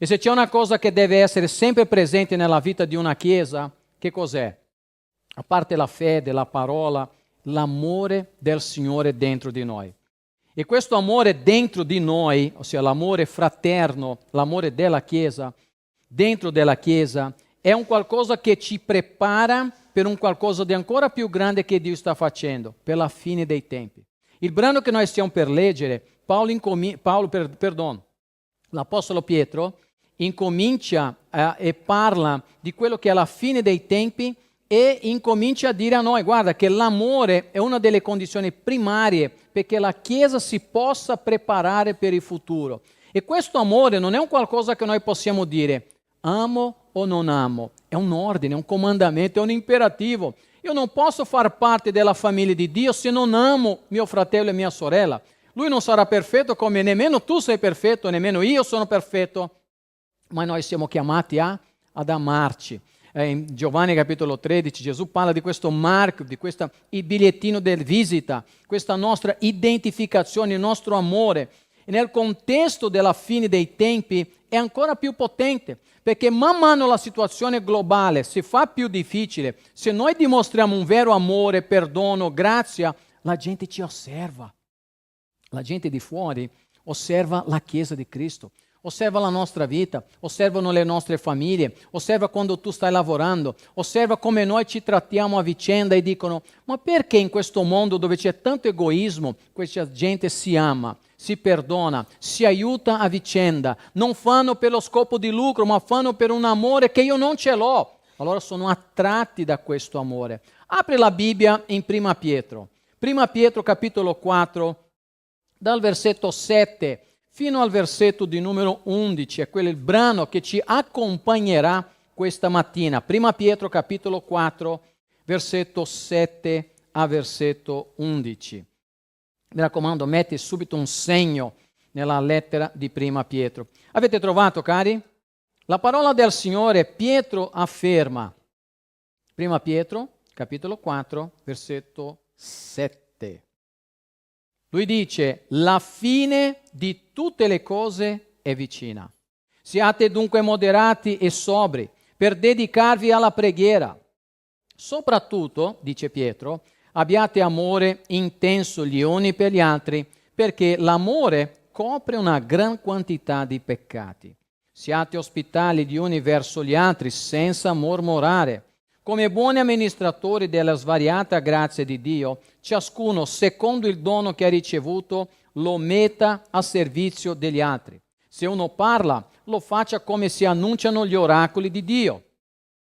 E se c'è una cosa che deve essere sempre presente nella vita di una chiesa, che cos'è? A parte la fede, la parola, l'amore del Signore dentro di noi. E questo amore dentro di noi, ossia l'amore fraterno, l'amore della Chiesa, dentro della Chiesa, è un qualcosa che ci prepara per un qualcosa di ancora più grande che Dio sta facendo, per la fine dei tempi. Il brano che noi stiamo per leggere, l'Apostolo Pietro incomincia e parla di quello che è la fine dei tempi e incomincia a dire a noi, guarda, che l'amore è una delle condizioni primarie perché la Chiesa si possa preparare per il futuro. E questo amore non è un qualcosa che noi possiamo dire amo o non amo, è un ordine, è un comandamento, è un imperativo. Io non posso far parte della famiglia di Dio se non amo mio fratello e mia sorella. Lui non sarà perfetto come nemmeno tu sei perfetto, nemmeno io sono perfetto, ma noi siamo chiamati ad amarci. In Giovanni capitolo 13 Gesù parla di questo marchio, di questo il bigliettino del visita, questa nostra identificazione, il nostro amore. E nel contesto della fine dei tempi è ancora più potente, perché man mano la situazione globale si fa più difficile. Se noi dimostriamo un vero amore, perdono, grazia, la gente ci osserva. La gente di fuori osserva la Chiesa di Cristo. Osserva la nostra vita, osservano le nostre famiglie, osserva quando tu stai lavorando, osserva come noi ci trattiamo a vicenda e dicono ma perché in questo mondo dove c'è tanto egoismo questa gente si ama, si perdona, si aiuta a vicenda, non fanno per lo scopo di lucro ma fanno per un amore che io non ce l'ho. Allora sono attratti da questo amore. Apri la Bibbia in Prima Pietro. Prima Pietro capitolo 4 dal versetto 7 fino al versetto di numero 11, è quello il brano che ci accompagnerà questa mattina. Prima Pietro capitolo 4, versetto 7 a versetto 11. Mi raccomando, metti subito un segno nella lettera di Prima Pietro. Avete trovato, cari? La parola del Signore, Pietro afferma. Prima Pietro capitolo 4, versetto 7. Lui dice, la fine di tutte le cose è vicina. Siate dunque moderati e sobri per dedicarvi alla preghiera. Soprattutto, dice Pietro, abbiate amore intenso gli uni per gli altri, perché l'amore copre una gran quantità di peccati. Siate ospitali gli uni verso gli altri senza mormorare. Come buoni amministratori della svariata grazia di Dio, ciascuno, secondo il dono che ha ricevuto, lo metta a servizio degli altri. Se uno parla, lo faccia come si annunciano gli oracoli di Dio.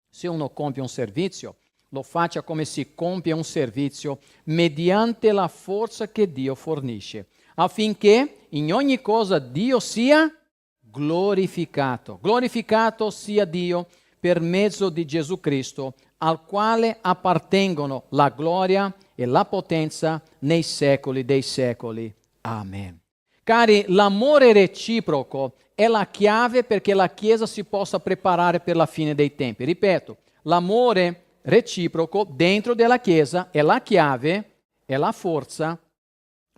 Se uno compie un servizio, lo faccia come si compie un servizio mediante la forza che Dio fornisce, affinché in ogni cosa Dio sia glorificato. Glorificato sia Dio per mezzo di Gesù Cristo, al quale appartengono la gloria e la potenza nei secoli dei secoli. Amen. Cari, l'amore reciproco è la chiave perché la Chiesa si possa preparare per la fine dei tempi. Ripeto, l'amore reciproco dentro della Chiesa è la chiave, è la forza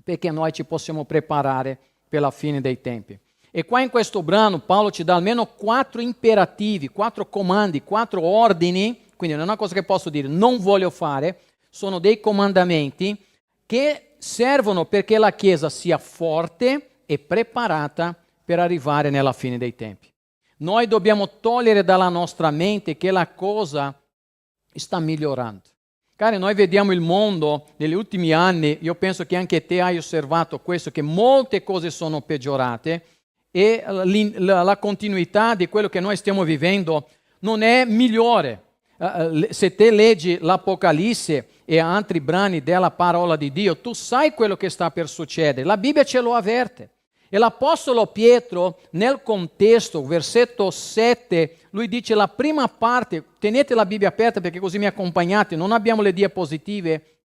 perché noi ci possiamo preparare per la fine dei tempi. E qua in questo brano Paolo ci dà almeno 4 imperativi, 4 comandi, 4 ordini, quindi non è una cosa che posso dire non voglio fare, sono dei comandamenti che servono perché la Chiesa sia forte e preparata per arrivare nella fine dei tempi. Noi dobbiamo togliere dalla nostra mente che la cosa sta migliorando. Cari, noi vediamo il mondo negli ultimi anni, io penso che anche te hai osservato questo, che molte cose sono peggiorate e la continuità di quello che noi stiamo vivendo non è migliore. Se te leggi l'Apocalisse e altri brani della parola di Dio, tu sai quello che sta per succedere. La Bibbia ce lo avverte. E l'Apostolo Pietro, nel contesto, versetto 7, lui dice la prima parte, tenete la Bibbia aperta perché così mi accompagnate, non abbiamo le diapositive.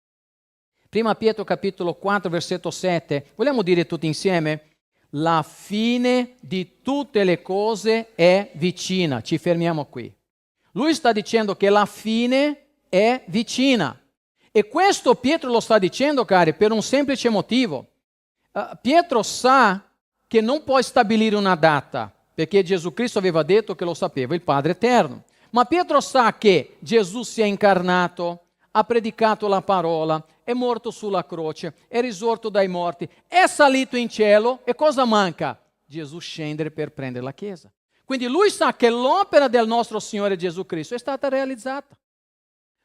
Prima Pietro capitolo 4, versetto 7, vogliamo dire tutti insieme? La fine di tutte le cose è vicina. Ci fermiamo qui. Lui sta dicendo che la fine è vicina. E questo Pietro lo sta dicendo, cari, per un semplice motivo. Pietro sa che non puoi stabilire una data perché Gesù Cristo aveva detto che lo sapeva il Padre Eterno. Ma Pietro sa che Gesù si è incarnato, ha predicato la parola, è morto sulla croce, è risorto dai morti, è salito in cielo e cosa manca? Gesù scendere per prendere la Chiesa. Quindi lui sa che l'opera del nostro Signore Gesù Cristo è stata realizzata.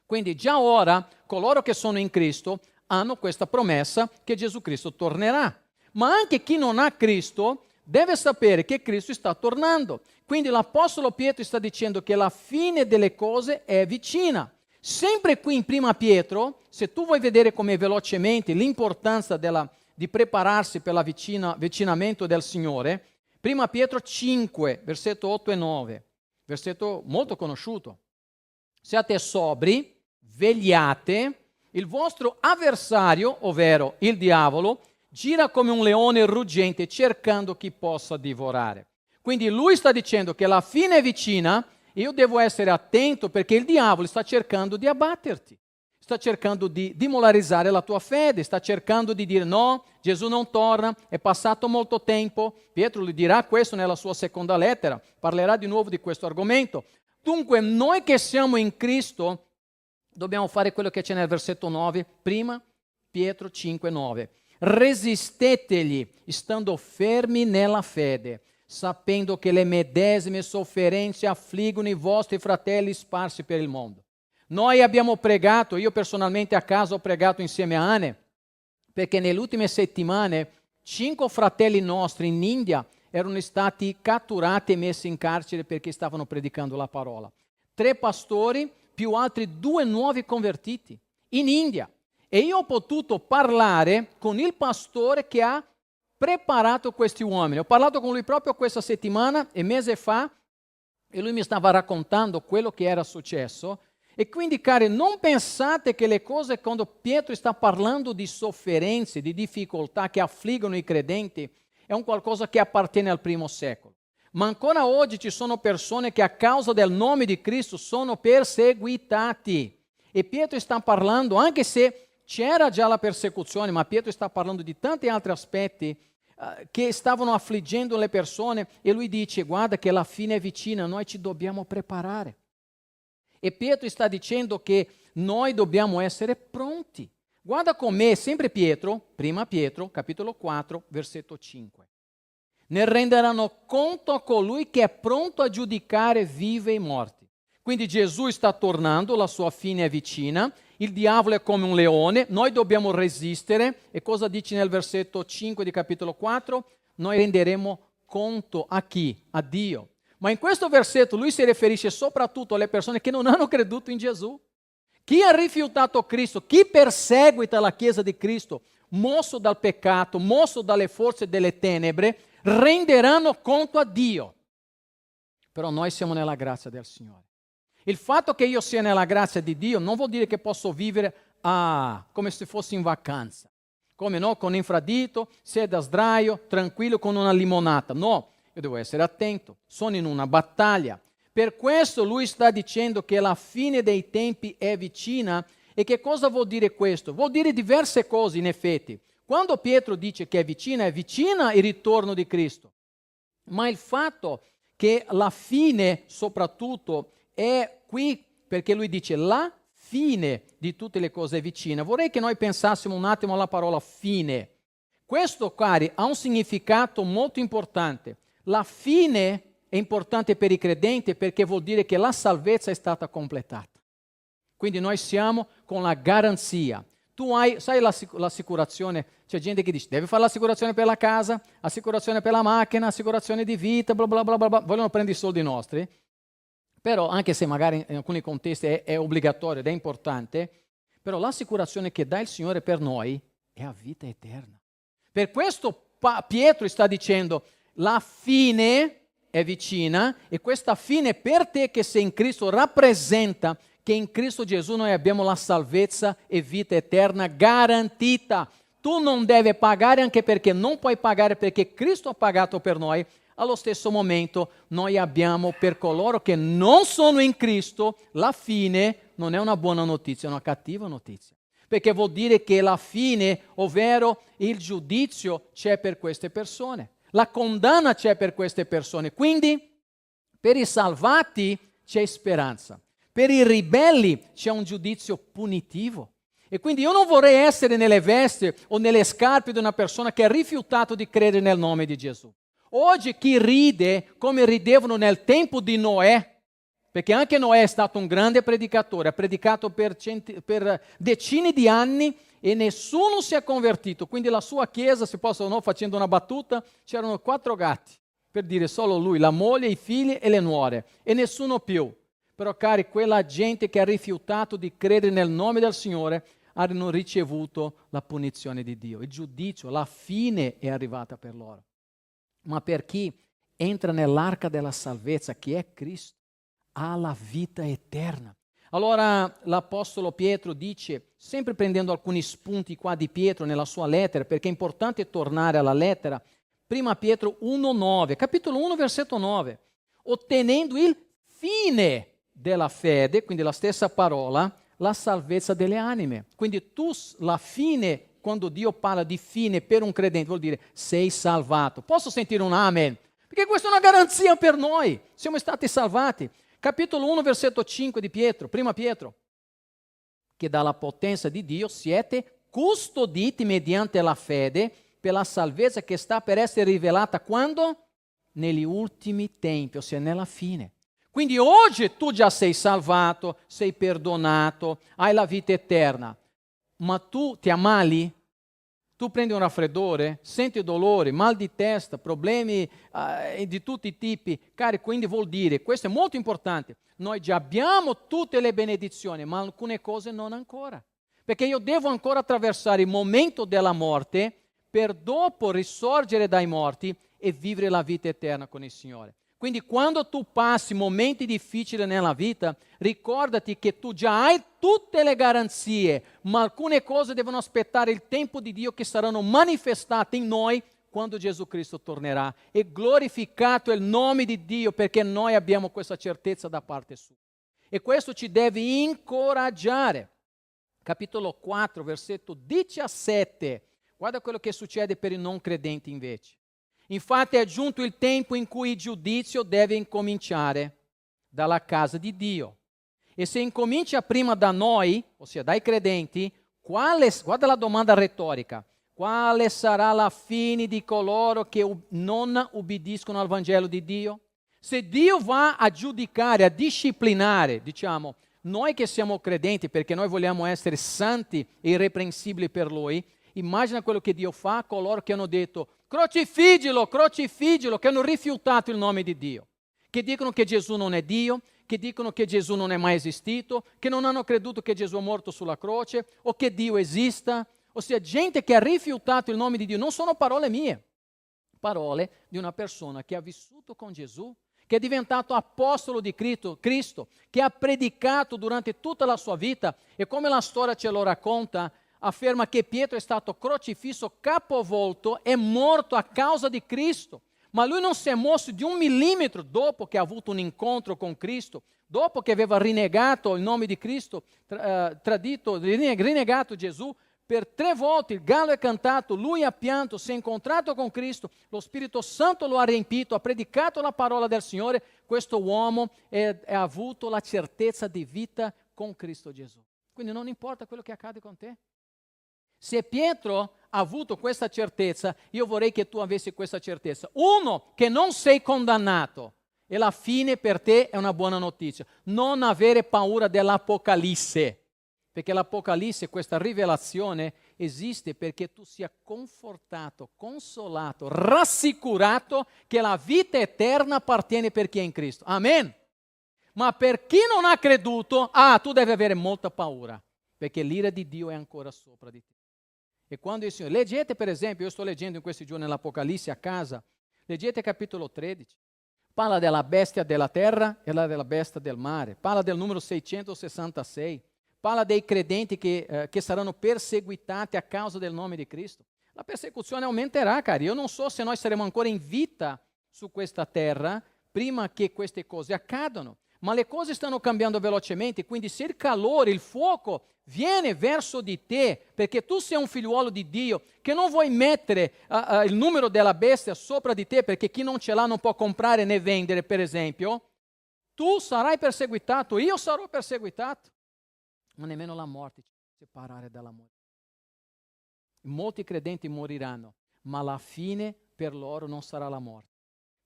Quindi già ora coloro che sono in Cristo hanno questa promessa che Gesù Cristo tornerà. Ma anche chi non ha Cristo deve sapere che Cristo sta tornando. Quindi l'Apostolo Pietro sta dicendo che la fine delle cose è vicina. Sempre qui in Prima Pietro, se tu vuoi vedere come velocemente l'importanza di prepararsi per l'avvicinamento del Signore, Prima Pietro 5, versetto 8 e 9, versetto molto conosciuto. Siate sobri, vegliate, il vostro avversario, ovvero il diavolo, gira come un leone ruggente cercando chi possa divorare. Quindi lui sta dicendo che la fine è vicina, io devo essere attento perché il diavolo sta cercando di abbatterti, sta cercando di demoralizzare la tua fede, sta cercando di dire no, Gesù non torna, è passato molto tempo. Pietro gli dirà questo nella sua seconda lettera, parlerà di nuovo di questo argomento. Dunque noi che siamo in Cristo dobbiamo fare quello che c'è nel versetto 9, prima Pietro 5, 9. Resistetegli, stando fermi nella fede, sapendo che le medesime sofferenze affliggono i vostri fratelli sparsi per il mondo. Noi abbiamo pregato, io personalmente a casa ho pregato insieme a Anne, perché nelle ultime settimane 5 fratelli nostri in India erano stati catturati e messi in carcere perché stavano predicando la parola. 3 pastori più altri 2 nuovi convertiti in India. E io ho potuto parlare con il pastore che ha preparato questi uomini. Ho parlato con lui proprio questa settimana e mese fa e lui mi stava raccontando quello che era successo. E quindi, cari, non pensate che le cose, quando Pietro sta parlando di sofferenze, di difficoltà che affliggono i credenti, è un qualcosa che appartiene al primo secolo. Ma ancora oggi ci sono persone che a causa del nome di Cristo sono perseguitati. E Pietro sta parlando, anche se c'era già la persecuzione, ma Pietro sta parlando di tanti altri aspetti che stavano affliggendo le persone e lui dice, guarda che la fine è vicina, noi ci dobbiamo preparare. E Pietro sta dicendo che noi dobbiamo essere pronti. Guarda com'è, sempre Pietro, prima Pietro, capitolo 4, versetto 5. Ne renderanno conto a colui che è pronto a giudicare vivi e morti. Quindi Gesù sta tornando, la sua fine è vicina, il diavolo è come un leone, noi dobbiamo resistere. E cosa dice nel versetto 5 di capitolo 4? Noi renderemo conto a chi? A Dio. Ma in questo versetto lui si riferisce soprattutto alle persone che non hanno creduto in Gesù. Chi ha rifiutato Cristo, chi perseguita la Chiesa di Cristo, mosso dal peccato, mosso dalle forze delle tenebre, renderanno conto a Dio. Però noi siamo nella grazia del Signore. Il fatto che io sia nella grazia di Dio non vuol dire che posso vivere come se fossi in vacanza. Come no? Con infradito, seda sdraio, tranquillo con una limonata. No, io devo essere attento. Sono in una battaglia. Per questo lui sta dicendo che la fine dei tempi è vicina. E che cosa vuol dire questo? Vuol dire diverse cose in effetti. Quando Pietro dice che è vicina il ritorno di Cristo. Ma il fatto che la fine soprattutto è qui, perché lui dice la fine di tutte le cose è vicina. Vorrei che noi pensassimo un attimo alla parola fine. Questo, cari, ha un significato molto importante. La fine è importante per i credenti perché vuol dire che la salvezza è stata completata. Quindi noi siamo con la garanzia. Tu hai, sai l'assicurazione, c'è gente che dice devi fare l'assicurazione per la casa, assicurazione per la macchina, assicurazione di vita, bla bla bla bla, vogliono prendere i soldi nostri. Però anche se magari in alcuni contesti è obbligatorio ed è importante, però l'assicurazione che dà il Signore per noi è a vita eterna. Per questo Pietro sta dicendo la fine è vicina e questa fine per te che sei in Cristo rappresenta che in Cristo Gesù noi abbiamo la salvezza e vita eterna garantita. Tu non devi pagare anche perché non puoi pagare perché Cristo ha pagato per noi. Allo stesso momento noi abbiamo per coloro che non sono in Cristo, la fine non è una buona notizia, è una cattiva notizia. Perché vuol dire che la fine, ovvero il giudizio, c'è per queste persone. la condanna c'è per queste persone. Quindi per i salvati c'è speranza, per i ribelli c'è un giudizio punitivo. E quindi io non vorrei essere nelle vesti o nelle scarpe di una persona che ha rifiutato di credere nel nome di Gesù. Oggi chi ride come ridevano nel tempo di Noè, perché anche Noè è stato un grande predicatore, ha predicato per decine di anni e nessuno si è convertito. Quindi la sua chiesa, se posso no, facendo una battuta, c'erano 4 gatti, per dire solo lui, la moglie, i figli e le nuore, e nessuno più. Però cari, quella gente che ha rifiutato di credere nel nome del Signore hanno ricevuto la punizione di Dio, il giudizio, la fine è arrivata per loro. Ma per chi entra nell'arca della salvezza, che è Cristo, ha la vita eterna. Allora l'Apostolo Pietro dice, sempre prendendo alcuni spunti qua di Pietro nella sua lettera, perché è importante tornare alla lettera, prima Pietro 1,9, capitolo 1, versetto 9, ottenendo il fine della fede, quindi la stessa parola, la salvezza delle anime. Quindi tu, la fine, quando Dio parla di fine per un credente, vuol dire sei salvato. Posso sentire un amen? Perché questa è una garanzia per noi, siamo stati salvati. Capitolo 1, versetto 5 di Pietro, prima Pietro, che dalla potenza di Dio siete custoditi mediante la fede per la salvezza che sta per essere rivelata quando? Negli ultimi tempi, ossia nella fine. Quindi oggi tu già sei salvato, sei perdonato, hai la vita eterna, ma tu ti ammali? Tu prendi un raffreddore, senti dolore, mal di testa, problemi di tutti i tipi, cari, quindi vuol dire, questo è molto importante, noi già abbiamo tutte le benedizioni, ma alcune cose non ancora, perché io devo ancora attraversare il momento della morte per dopo risorgere dai morti e vivere la vita eterna con il Signore. Quindi quando tu passi momenti difficili nella vita, ricordati che tu già hai tutte le garanzie, ma alcune cose devono aspettare il tempo di Dio che saranno manifestate in noi quando Gesù Cristo tornerà. E glorificato è il nome di Dio perché noi abbiamo questa certezza da parte sua. E questo ci deve incoraggiare. Capitolo 4, versetto 17. Guarda quello che succede per i non credenti invece. Infatti è giunto il tempo in cui il giudizio deve incominciare dalla casa di Dio. E se incomincia prima da noi, ossia dai credenti, guarda la domanda retorica, quale sarà la fine di coloro che non ubbidiscono al Vangelo di Dio? Se Dio va a giudicare, a disciplinare, diciamo, noi che siamo credenti perché noi vogliamo essere santi e irreprensibili per Lui, immagina quello che Dio fa a coloro che hanno detto crocifiggilo, crocifiggilo, che hanno rifiutato il nome di Dio, che dicono che Gesù non è Dio, che dicono che Gesù non è mai esistito, che non hanno creduto che Gesù è morto sulla croce o che Dio esista. Ossia, gente che ha rifiutato il nome di Dio. Non sono parole mie, parole di una persona che ha vissuto con Gesù, che è diventato apostolo di Cristo, che ha predicato durante tutta la sua vita e come la storia ce lo racconta, afferma che Pietro è stato crocifisso, capovolto e morto a causa di Cristo. Ma lui non si è mosso di 1 millimetro dopo che ha avuto un incontro con Cristo, dopo che aveva rinnegato il nome di Cristo, rinnegato Gesù. Per 3 volte il gallo è cantato, lui ha pianto, si è incontrato con Cristo, lo Spirito Santo lo ha riempito, ha predicato la parola del Signore. Questo uomo ha avuto la certezza di vita con Cristo Gesù. Quindi non importa quello che accade con te. Se Pietro ha avuto questa certezza, io vorrei che tu avessi questa certezza. 1, che non sei condannato e la fine per te è una buona notizia. Non avere paura dell'Apocalisse, perché l'Apocalisse, questa rivelazione, esiste perché tu sia confortato, consolato, rassicurato che la vita eterna appartiene per chi è in Cristo. Amen. Ma per chi non ha creduto, tu devi avere molta paura, perché l'ira di Dio è ancora sopra di te. E quando il Signore, leggete per esempio, io sto leggendo in questi giorni l'Apocalisse a casa, leggete capitolo 13, parla della bestia della terra e della bestia del mare, parla del numero 666, parla dei credenti che saranno perseguitati a causa del nome di Cristo. La persecuzione aumenterà, cari. Io non so se noi saremo ancora in vita su questa terra prima che queste cose accadano. ma le cose stanno cambiando velocemente, quindi se il calore, il fuoco viene verso di te, perché tu sei un figliuolo di Dio, che non vuoi mettere il numero della bestia sopra di te, perché chi non ce l'ha non può comprare né vendere, per esempio, tu sarai perseguitato, io sarò perseguitato, ma nemmeno la morte ci può separare dall'amore. Molti credenti moriranno, ma la fine per loro non sarà la morte.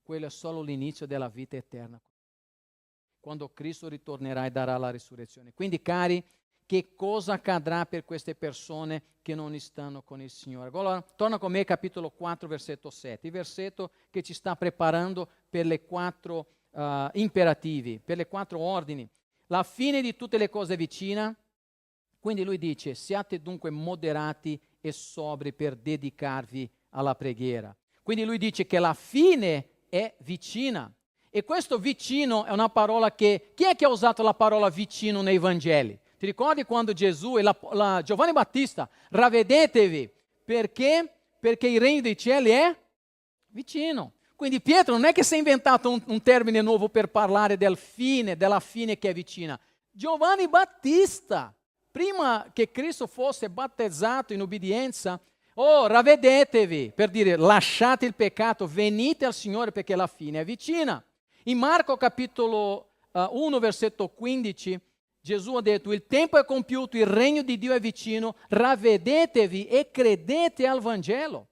Quello è solo l'inizio della vita eterna, quando Cristo ritornerà e darà la risurrezione. Quindi, cari, che cosa accadrà per queste persone che non stanno con il Signore? Allora, torna con me capitolo 4, versetto 7, il versetto che ci sta preparando per le 4 imperativi, per le 4 ordini. La fine di tutte le cose è vicina, quindi lui dice: siate dunque moderati e sobri per dedicarvi alla preghiera. Quindi lui dice che la fine è vicina. E questo vicino è una parola che... Chi è che ha usato la parola vicino nei Vangeli? Ti ricordi quando Gesù e Giovanni Battista, ravvedetevi, perché? Perché il regno dei cieli è vicino. Quindi Pietro non è che si è inventato un termine nuovo per parlare della fine che è vicina. Giovanni Battista, prima che Cristo fosse battezzato in obbedienza, ravvedetevi, per dire lasciate il peccato, venite al Signore perché la fine è vicina. In Marco capitolo 1 versetto 15 Gesù ha detto: il tempo è compiuto, il regno di Dio è vicino, ravvedetevi e credete al Vangelo.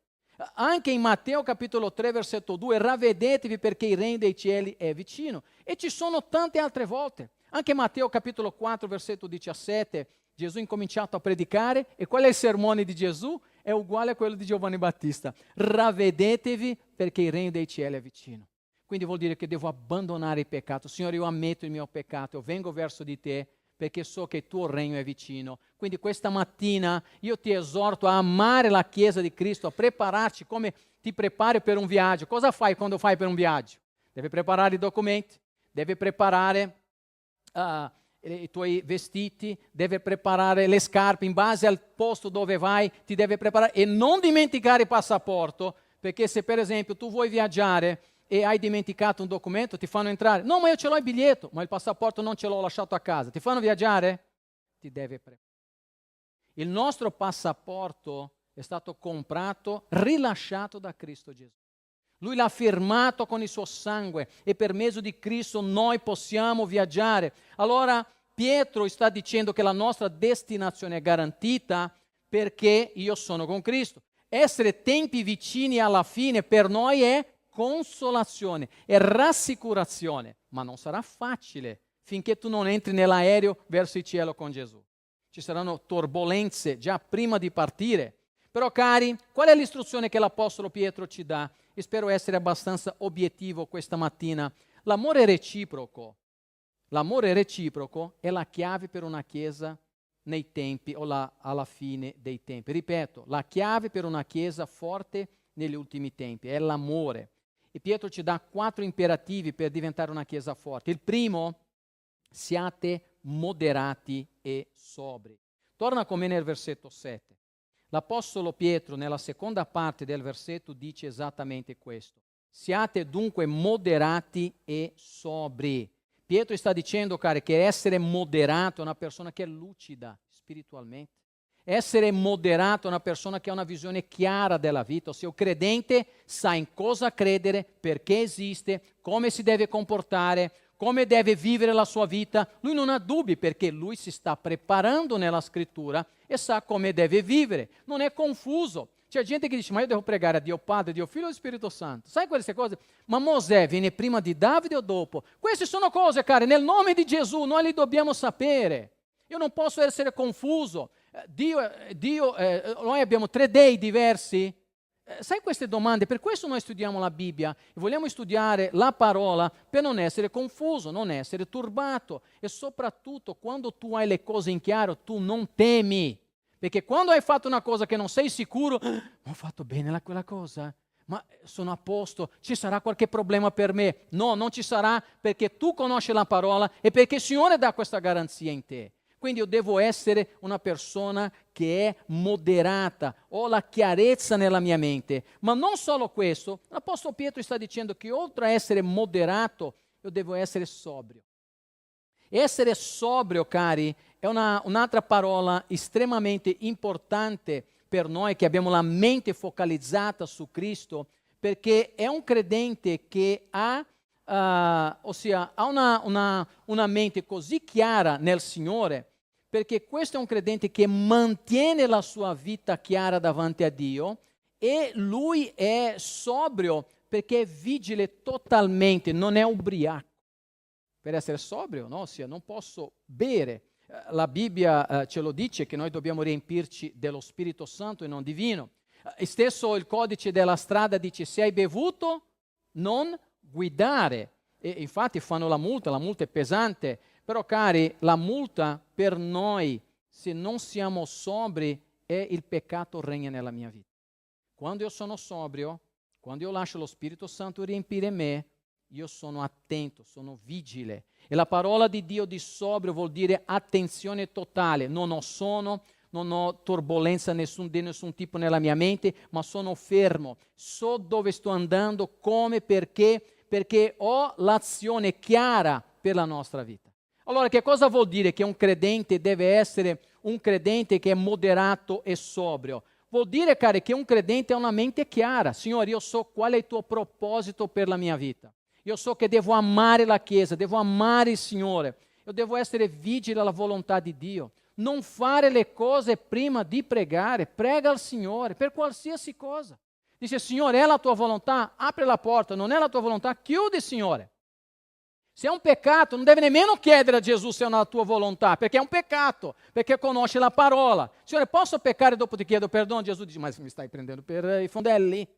Anche in Matteo capitolo 3 versetto 2, ravvedetevi perché il regno dei cieli è vicino. E ci sono tante altre volte. Anche Matteo capitolo 4 versetto 17, Gesù ha incominciato a predicare, e qual è il sermone di Gesù? È uguale a quello di Giovanni Battista: ravvedetevi perché il regno dei cieli è vicino. Quindi vuol dire che devo abbandonare il peccato. Signore, io ammetto il mio peccato, io vengo verso di te perché so che il tuo regno è vicino. Quindi questa mattina io ti esorto a amare la Chiesa di Cristo, a prepararci come ti prepari per un viaggio. Cosa fai quando fai per un viaggio? Devi preparare i documenti, devi preparare i tuoi vestiti, devi preparare le scarpe in base al posto dove vai, ti devi preparare e non dimenticare il passaporto, perché se per esempio tu vuoi viaggiare e hai dimenticato un documento, ti fanno entrare. No, ma io ce l'ho il biglietto, ma il passaporto non ce l'ho lasciato a casa. Ti fanno viaggiare? Ti devi preparare. Il nostro passaporto è stato comprato, rilasciato da Cristo Gesù. Lui l'ha firmato con il suo sangue e per mezzo di Cristo noi possiamo viaggiare. Allora Pietro sta dicendo che la nostra destinazione è garantita perché io sono con Cristo. Essere tempi vicini alla fine per noi è consolazione, è rassicurazione, ma non sarà facile finché tu non entri nell'aereo verso il cielo con Gesù. Ci saranno turbolenze già prima di partire. Però cari, qual è l'istruzione che l'Apostolo Pietro ci dà? E spero essere abbastanza obiettivo questa mattina. L'amore reciproco è la chiave per una chiesa nei tempi o alla fine dei tempi. Ripeto, la chiave per una chiesa forte negli ultimi tempi è l'amore. E Pietro ci dà 4 imperativi per diventare una chiesa forte. Il primo: siate moderati e sobri. Torna con me nel versetto 7. L'Apostolo Pietro nella seconda parte del versetto dice esattamente questo: siate dunque moderati e sobri. Pietro sta dicendo, cari, che essere moderato è una persona che è lucida spiritualmente. Essere moderato è una persona che ha una visione chiara della vita, ossia il credente sa in cosa credere, perché esiste, come si deve comportare, come deve vivere la sua vita. Lui non ha dubbi perché lui si sta preparando nella scrittura e sa come deve vivere, non è confuso. C'è gente che dice: ma io devo pregare a Dio Padre, Dio Figlio e Spirito Santo. Sai queste cose? Ma Mosè viene prima di Davide o dopo? Queste sono cose, cari, nel nome di Gesù noi le dobbiamo sapere. Io non posso essere confuso. Noi abbiamo 3 dei diversi. Sai queste domande? Per questo noi studiamo la Bibbia e vogliamo studiare la parola per non essere confuso, non essere turbato, e soprattutto quando tu hai le cose in chiaro tu non temi, perché quando hai fatto una cosa che non sei sicuro: ho fatto bene quella cosa? Ma sono a posto? Ci sarà qualche problema per me? No, non ci sarà, perché tu conosci la parola e perché il Signore dà questa garanzia in te. Quindi io devo essere una persona che è moderata, ho la chiarezza nella mia mente. Ma non solo questo, l'Apostolo Pietro sta dicendo che oltre a essere moderato, io devo essere sobrio. Essere sobrio, cari, è un'altra parola estremamente importante per noi che abbiamo la mente focalizzata su Cristo, perché è un credente che ha una mente così chiara nel Signore, perché questo è un credente che mantiene la sua vita chiara davanti a Dio e lui è sobrio perché è vigile totalmente, non è ubriaco. Per essere sobrio, no? Ossia, non posso bere. La Bibbia ce lo dice che noi dobbiamo riempirci dello Spirito Santo e non di vino. Stesso il codice della strada dice: se hai bevuto, non guidare. E infatti fanno la multa è pesante. Però, cari, la multa per noi, se non siamo sobri, è il peccato regna nella mia vita. Quando io sono sobrio, quando io lascio lo Spirito Santo riempire me, io sono attento, sono vigile. E la parola di Dio di sobrio vuol dire attenzione totale. Non ho sonno, non ho turbolenza di nessun tipo nella mia mente, ma sono fermo. So dove sto andando, come, perché ho l'azione chiara per la nostra vita. Allora, che cosa vuol dire che un credente deve essere un credente che è moderato e sobrio? Vuol dire, cari, che un credente ha una mente chiara. Signore, io so qual è il tuo proposito per la mia vita. Io so che devo amare la Chiesa, devo amare il Signore. Io devo essere vigile alla volontà di Dio. Non fare le cose prima di pregare. Prega al Signore per qualsiasi cosa. Dice: Signore, è la tua volontà? Apri la porta. Non è la tua volontà? Chiudi, Signore. Se è un peccato, non deve nemmeno chiedere a Gesù se è una tua volontà, perché è un peccato, perché conosce la parola. Signore, posso peccare dopo ti chiedo perdono? Gesù dice: ma mi stai prendendo per i fondelli? Mi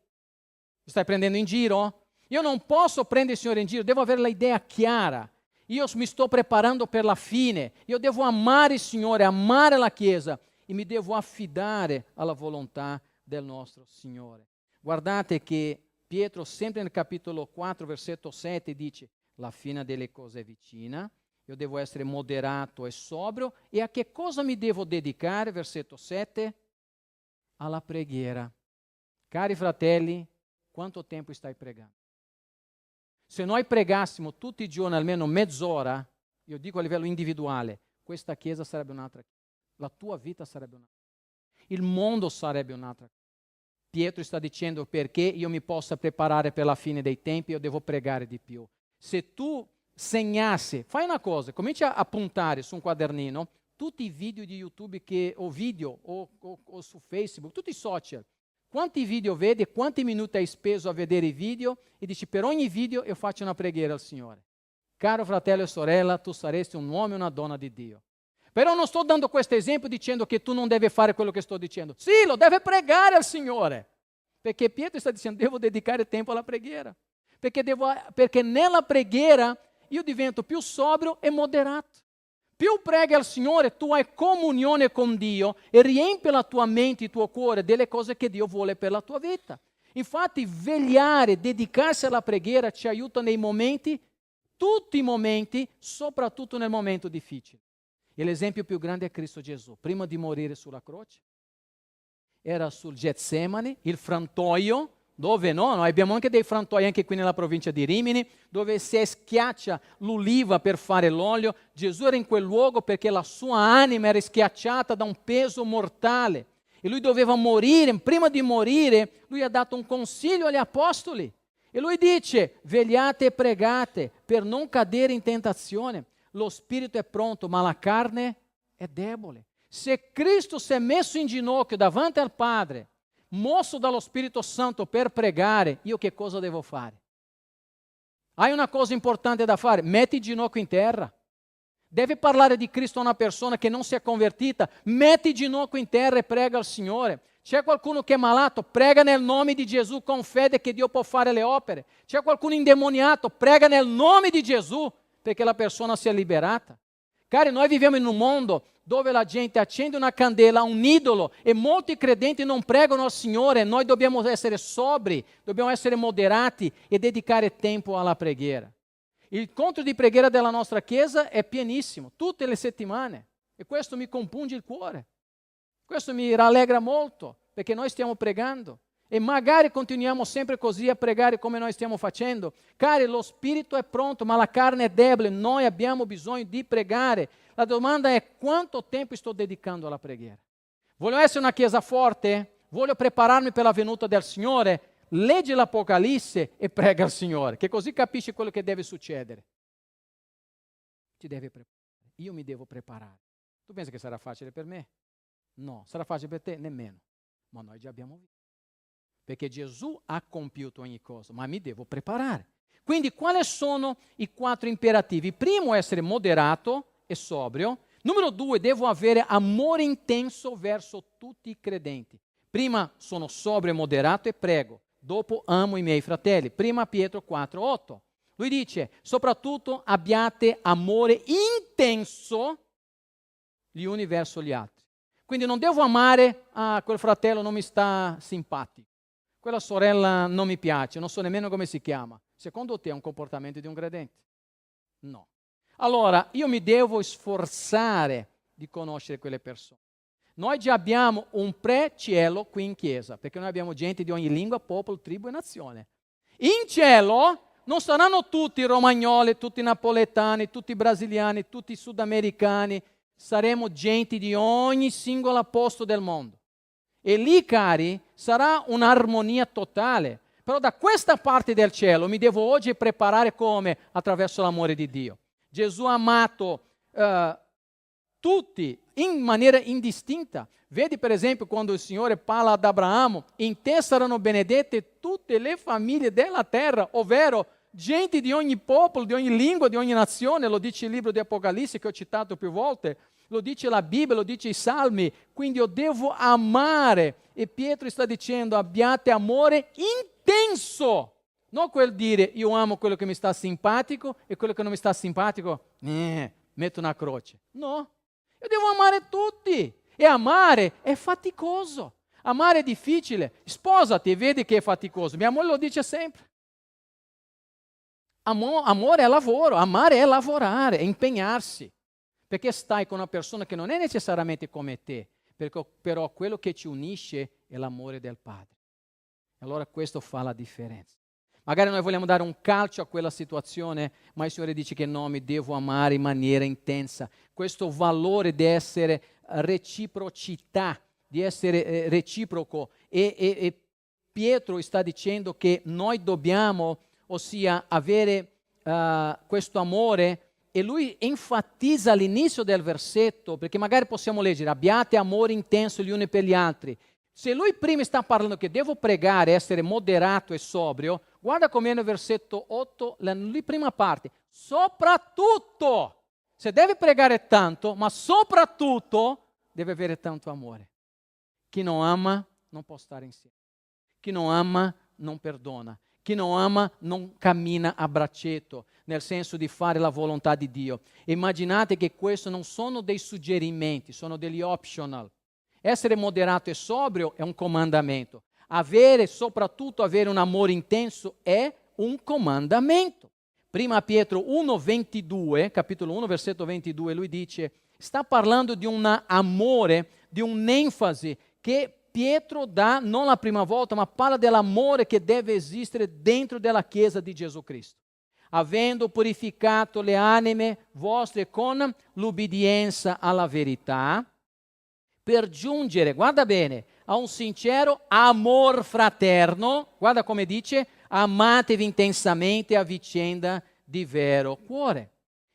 stai prendendo in giro? Io non posso prendere il Signore in giro, devo avere l'idea chiara. Io mi sto preparando per la fine. Io devo amare il Signore, amare la Chiesa e mi devo affidare alla volontà del nostro Signore. Guardate che Pietro, sempre nel capitolo 4, versetto 7, dice: la fine delle cose è vicina, io devo essere moderato e sobrio. E a che cosa mi devo dedicare? Versetto 7, alla preghiera. Cari fratelli, quanto tempo stai pregando? Se noi pregassimo tutti i giorni almeno mezz'ora, io dico a livello individuale, questa Chiesa sarebbe un'altra Chiesa, la tua vita sarebbe un'altra, il mondo sarebbe un'altra. Pietro sta dicendo: perché io mi possa preparare per la fine dei tempi, io devo pregare di più. Se tu segnassi, fai una cosa, comincia a puntare su un quadernino tutti i video di YouTube o su Facebook, tutti i social. Quanti video vedi, quanti minuti hai speso a vedere i video e dici: per ogni video io faccio una preghiera al Signore. Caro fratello e sorella, tu saresti un uomo e una donna di Dio. Però non sto dando questo esempio dicendo che tu non devi fare quello che sto dicendo. Sì, lo deve pregare al Signore. Perché Pietro sta dicendo: devo dedicare tempo alla preghiera. Perché nella preghiera io divento più sobrio e moderato. Più preghi al Signore, tu hai comunione con Dio e riempi la tua mente, il tuo cuore delle cose che Dio vuole per la tua vita. Infatti, vegliare, dedicarsi alla preghiera ci aiuta nei momenti, tutti i momenti, soprattutto nel momento difficile. E l'esempio più grande è Cristo Gesù. Prima di morire sulla croce, era sul Getsemani, il frantoio, dove noi abbiamo anche dei frantoi anche qui nella provincia di Rimini, dove si schiaccia l'oliva per fare l'olio. Gesù era in quel luogo perché la sua anima era schiacciata da un peso mortale e lui doveva morire. Prima di morire lui ha dato un consiglio agli apostoli e lui dice: vegliate e pregate per non cadere in tentazione. Lo spirito è pronto ma la carne è debole. Se Cristo si è messo in ginocchio davanti al Padre, mosso dallo Spirito Santo per pregare, io che cosa devo fare? Hai una cosa importante da fare: metti il ginocchio in terra. Deve parlare di Cristo a una persona che non si è convertita, metti il ginocchio in terra e prega al Signore. C'è qualcuno che è malato, prega nel nome di Gesù con fede che Dio può fare le opere. C'è qualcuno indemoniato, prega nel nome di Gesù perché la persona sia liberata. Cari, noi viviamo in un mondo dove la gente accende una candela a un idolo e molti credenti non pregano al Signore. Noi dobbiamo essere sobri, dobbiamo essere moderati e dedicare tempo alla preghiera. Il incontro di preghiera della nostra Chiesa è pienissimo, tutte le settimane, e questo mi compunge il cuore. Questo mi rallegra molto, perché noi stiamo pregando. E magari continuiamo sempre così a pregare come noi stiamo facendo. Cari, lo spirito è pronto, ma la carne è debole. Noi abbiamo bisogno di pregare. La domanda è: quanto tempo sto dedicando alla preghiera? Voglio essere una chiesa forte? Voglio prepararmi per la venuta del Signore? Leggi l'Apocalisse e prega al Signore, che così capisci quello che deve succedere. Ti devi preparare. Io mi devo preparare. Tu pensi che sarà facile per me? No. Sarà facile per te? Nemmeno. Ma noi già abbiamo visto. Perché Gesù ha compiuto ogni cosa, ma mi devo preparare. Quindi quali sono i 4 imperativi? Primo, essere moderato e sobrio. Numero 2, devo avere amore intenso verso tutti i credenti. Prima sono sobrio e moderato e prego. Dopo amo i miei fratelli. Prima Pietro 4:8. Lui dice: soprattutto abbiate amore intenso gli uni verso gli altri. Quindi non devo amare, quel fratello non mi sta simpatico. Quella sorella non mi piace, non so nemmeno come si chiama. Secondo te è un comportamento di un credente? No. Allora, io mi devo sforzare di conoscere quelle persone. Noi già abbiamo un pre-cielo qui in chiesa, perché noi abbiamo gente di ogni lingua, popolo, tribù e nazione. In cielo non saranno tutti romagnoli, tutti napoletani, tutti brasiliani, tutti sudamericani. Saremo gente di ogni singolo posto del mondo. E lì, cari, sarà un'armonia totale. Però da questa parte del cielo mi devo oggi preparare come? Attraverso l'amore di Dio. Gesù ha amato tutti in maniera indistinta. Vedi per esempio quando il Signore parla ad Abramo: in te saranno benedette tutte le famiglie della terra, ovvero gente di ogni popolo, di ogni lingua, di ogni nazione. Lo dice il libro di Apocalisse che ho citato più volte. Lo dice la Bibbia, lo dice i Salmi. Quindi io devo amare. E Pietro sta dicendo: abbiate amore intenso. Non quel dire io amo quello che mi sta simpatico e quello che non mi sta simpatico, metto una croce. No, io devo amare tutti. E amare è faticoso. Amare è difficile. Sposati e vedi che è faticoso. Mia moglie lo dice sempre. Amore è lavoro, amare è lavorare, è impegnarsi. Perché stai con una persona che non è necessariamente come te, però quello che ci unisce è l'amore del Padre. Allora questo fa la differenza. Magari noi vogliamo dare un calcio a quella situazione, ma il Signore dice che no, mi devo amare in maniera intensa. Questo valore di essere reciprocità, di essere reciproco. E Pietro sta dicendo che noi dobbiamo, ossia avere questo amore. E lui enfatizza all'inizio del versetto, perché magari possiamo leggere: abbiate amore intenso gli uni per gli altri. Se lui prima sta parlando che devo pregare, essere moderato e sobrio, guarda come nel versetto 8, la prima parte: soprattutto, se deve pregare tanto, ma soprattutto deve avere tanto amore. Chi non ama non può stare insieme. Chi non ama non perdona. Chi non ama non cammina a braccetto, nel senso di fare la volontà di Dio. Immaginate che questo non sono dei suggerimenti, sono degli optional. Essere moderato e sobrio è un comandamento. Soprattutto avere un amore intenso è un comandamento. Prima Pietro 1,22, capitolo 1, versetto 22, lui dice, sta parlando di un amore, di un'enfasi che Pietro dà non la prima volta, ma parla dell'amore che deve esistere dentro della Chiesa di Gesù Cristo. Avendo purificato le anime vostre con l'ubbidienza alla verità, per giungere, guarda bene, a un sincero amor fraterno, guarda come dice, amatevi intensamente a vicenda di vero cuore.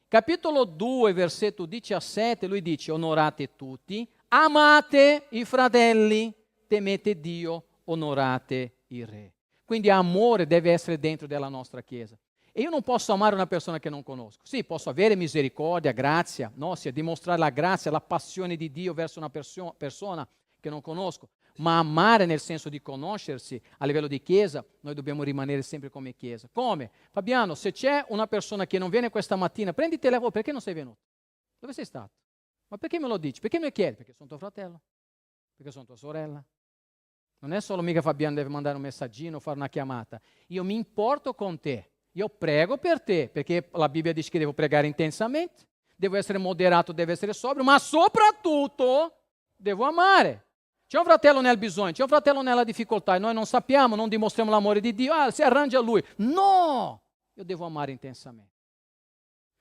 Capitolo 2, versetto 17, lui dice, onorate tutti, amate i fratelli, temete Dio, onorate il Re. Quindi amore deve essere dentro della nostra Chiesa. E io non posso amare una persona che non conosco. Sì, posso avere misericordia, grazia, no? Sia dimostrare la grazia, la passione di Dio verso una persona che non conosco. Ma amare nel senso di conoscersi a livello di Chiesa, noi dobbiamo rimanere sempre come Chiesa. Come? Fabiano, se c'è una persona che non viene questa mattina, prendi il telefono, perché non sei venuto? Dove sei stato? Ma perché me lo dici? Perché mi chiedi? Perché sono tuo fratello? Perché sono tua sorella? Non è solo mica Fabiano deve mandare un messaggino o fare una chiamata. Io mi importo con te. Io prego per te, perché la Bibbia dice che devo pregare intensamente, devo essere moderato, devo essere sobrio, ma soprattutto devo amare. C'è un fratello nel bisogno, c'è un fratello nella difficoltà e noi non sappiamo, non dimostriamo l'amore di Dio, si arrangia lui. No! Io devo amare intensamente.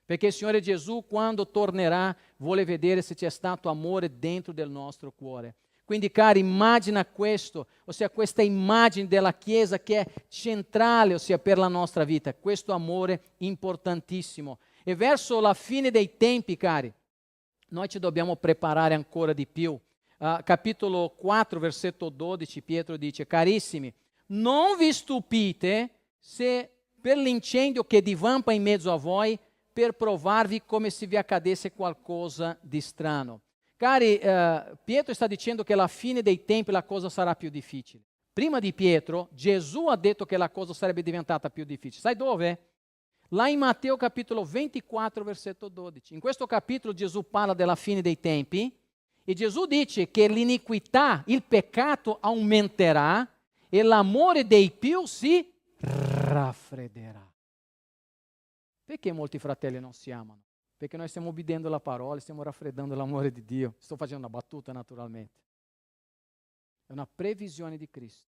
Perché il Signore Gesù, quando tornerà, vuole vedere se c'è stato amore dentro del nostro cuore. Quindi, cari, immagina questo, ossia questa immagine della Chiesa che è centrale, ossia per la nostra vita, questo amore importantissimo. E verso la fine dei tempi, cari, noi ci dobbiamo preparare ancora di più. Capitolo 4, versetto 12, Pietro dice: carissimi, non vi stupite se per l'incendio che divampa in mezzo a voi, per provarvi come se vi accadesse qualcosa di strano. Cari, Pietro sta dicendo che alla fine dei tempi la cosa sarà più difficile. Prima di Pietro, Gesù ha detto che la cosa sarebbe diventata più difficile. Sai dove? Là in Matteo capitolo 24, versetto 12. In questo capitolo Gesù parla della fine dei tempi e Gesù dice che l'iniquità, il peccato aumenterà e l'amore dei più si raffredderà. Perché molti fratelli non si amano? Perché noi stiamo obbedendo la parola, stiamo raffreddando l'amore di Dio. Sto facendo una battuta naturalmente. È una previsione di Cristo.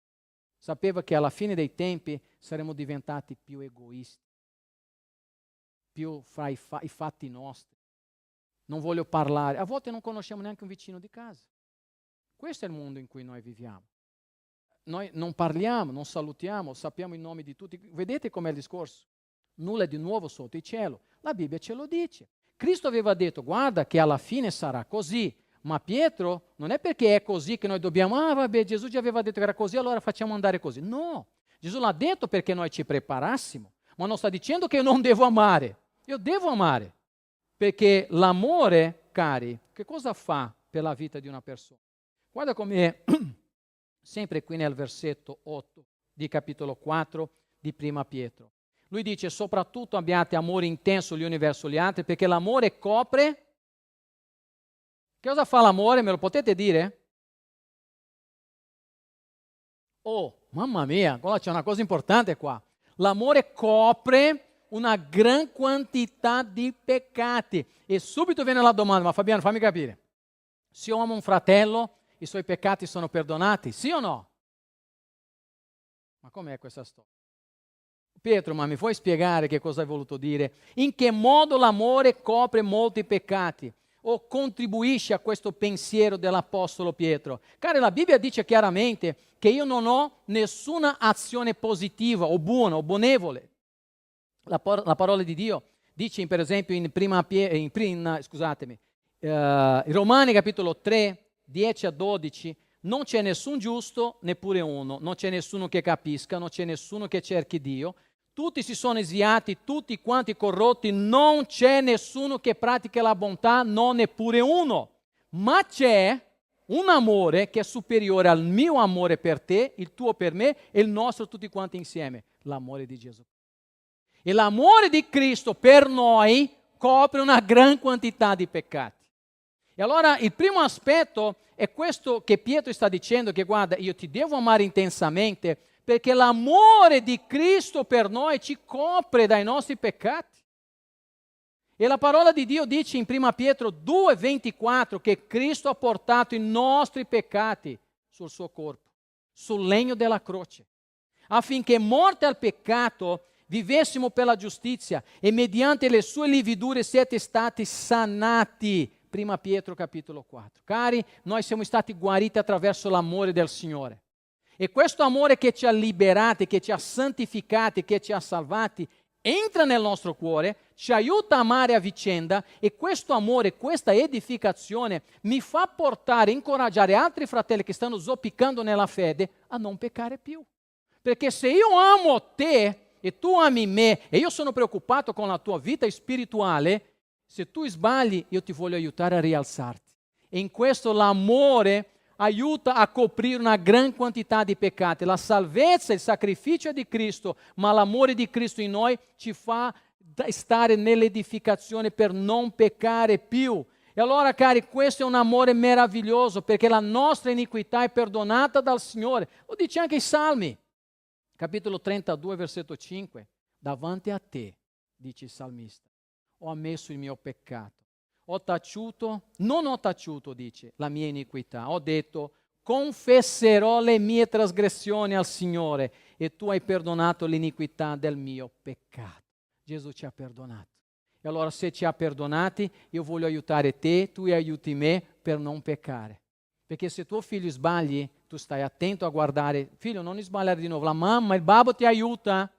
Sapeva che alla fine dei tempi saremmo diventati più egoisti, più fra i fatti nostri. Non voglio parlare. A volte non conosciamo neanche un vicino di casa. Questo è il mondo in cui noi viviamo. Noi non parliamo, non salutiamo, sappiamo i nomi di tutti. Vedete com'è il discorso? Nulla è di nuovo sotto il cielo. La Bibbia ce lo dice. Cristo aveva detto: guarda che alla fine sarà così. Ma Pietro, non è perché è così che noi dobbiamo, vabbè, Gesù già aveva detto che era così, allora facciamo andare così. No, Gesù l'ha detto perché noi ci preparassimo. Ma non sta dicendo che io non devo amare. Io devo amare. Perché l'amore, cari, che cosa fa per la vita di una persona? Guarda come sempre qui nel versetto 8 di capitolo 4 di Prima Pietro. Lui dice: soprattutto abbiate amore intenso gli uni verso gli altri, perché l'amore copre. Che cosa fa l'amore? Me lo potete dire? Oh, mamma mia, c'è una cosa importante qua. L'amore copre una gran quantità di peccati. E subito viene la domanda: ma Fabiano, fammi capire. Se io amo un fratello, i suoi peccati sono perdonati, sì o no? Ma com'è questa storia? Pietro, ma mi puoi spiegare che cosa hai voluto dire? In che modo l'amore copre molti peccati o contribuisce a questo pensiero dell'Apostolo Pietro? Cari, la Bibbia dice chiaramente che io non ho nessuna azione positiva o buona o bonevole. La parola di Dio dice, per esempio, in Romani capitolo 3, 10 a 12, non c'è nessun giusto, neppure uno, non c'è nessuno che capisca, non c'è nessuno che cerchi Dio, tutti si sono sviati, tutti quanti corrotti, non c'è nessuno che pratica la bontà, non neppure uno, ma c'è un amore che è superiore al mio amore per te, il tuo per me e il nostro tutti quanti insieme, l'amore di Gesù. E l'amore di Cristo per noi copre una gran quantità di peccati. E allora il primo aspetto è questo che Pietro sta dicendo, che guarda, io ti devo amare intensamente perché l'amore di Cristo per noi ci copre dai nostri peccati. E la parola di Dio dice in 1 Pietro 2,24 che Cristo ha portato i nostri peccati sul suo corpo, sul legno della croce, affinché morte al peccato vivessimo per la giustizia e mediante le sue lividure siete stati sanati. 1 Pietro capitolo 4. Cari, noi siamo stati guariti attraverso l'amore del Signore. E questo amore che ci ha liberati, che ci ha santificati, che ci ha salvati, entra nel nostro cuore, ci aiuta a amare a vicenda e questo amore, questa edificazione mi fa portare, incoraggiare altri fratelli che stanno zoppicando nella fede a non peccare più. Perché se io amo te e tu ami me e io sono preoccupato con la tua vita spirituale, se tu sbagli io ti voglio aiutare a rialzarti. E in questo l'amore aiuta a coprire una gran quantità di peccati. La salvezza, il sacrificio di Cristo, ma l'amore di Cristo in noi ci fa stare nell'edificazione per non peccare più. E allora, cari, questo è un amore meraviglioso perché la nostra iniquità è perdonata dal Signore. Lo dice anche i Salmi. Capitolo 32, versetto 5. Davanti a te, dice il salmista, ho ammesso il mio peccato. Non ho taciuto, dice, la mia iniquità. Ho detto, confesserò le mie trasgressioni al Signore e tu hai perdonato l'iniquità del mio peccato. Gesù ci ha perdonato. E allora se ci ha perdonati, io voglio aiutare te, tu aiuti me per non peccare. Perché se tuo figlio sbagli, tu stai attento a guardare, figlio non sbagliare di nuovo, la mamma, il babbo ti aiuta,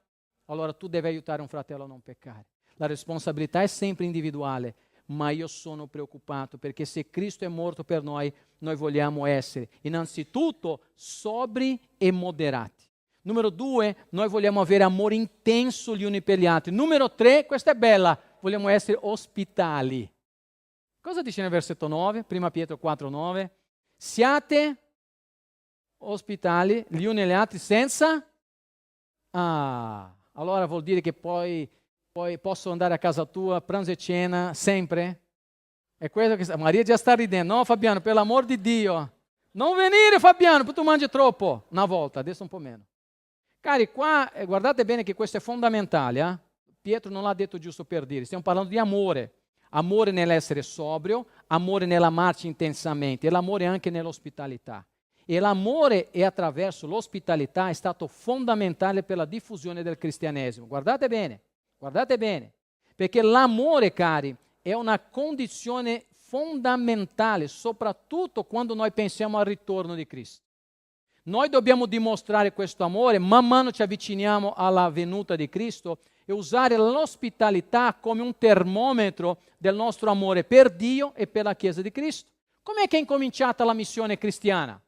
allora tu devi aiutare un fratello a non peccare. La responsabilità è sempre individuale, ma io sono preoccupato perché se Cristo è morto per noi vogliamo essere innanzitutto sobri e moderati. Numero 2, noi vogliamo avere amore intenso gli uni per gli altri. Numero 3, questa è bella, vogliamo essere ospitali. Cosa dice nel versetto 9? 1 Pietro 4,9. Siate ospitali gli uni agli altri senza... allora vuol dire che poi posso andare a casa tua, pranzo e cena, sempre? È quello che Maria già sta ridendo. No, Fabiano, per l'amor di Dio. Non venire, Fabiano, tu mangi troppo. Una volta, adesso un po' meno. Cari, qua guardate bene che questo è fondamentale. Pietro non l'ha detto giusto per dire. Stiamo parlando di amore. Amore nell'essere sobrio, amore nell'amarci intensamente e l'amore anche nell'ospitalità. E l'amore è attraverso l'ospitalità è stato fondamentale per la diffusione del cristianesimo. Guardate bene, perché l'amore, cari, è una condizione fondamentale, soprattutto quando noi pensiamo al ritorno di Cristo. Noi dobbiamo dimostrare questo amore man mano ci avviciniamo alla venuta di Cristo e usare l'ospitalità come un termometro del nostro amore per Dio e per la Chiesa di Cristo. Com'è che è incominciata la missione cristiana?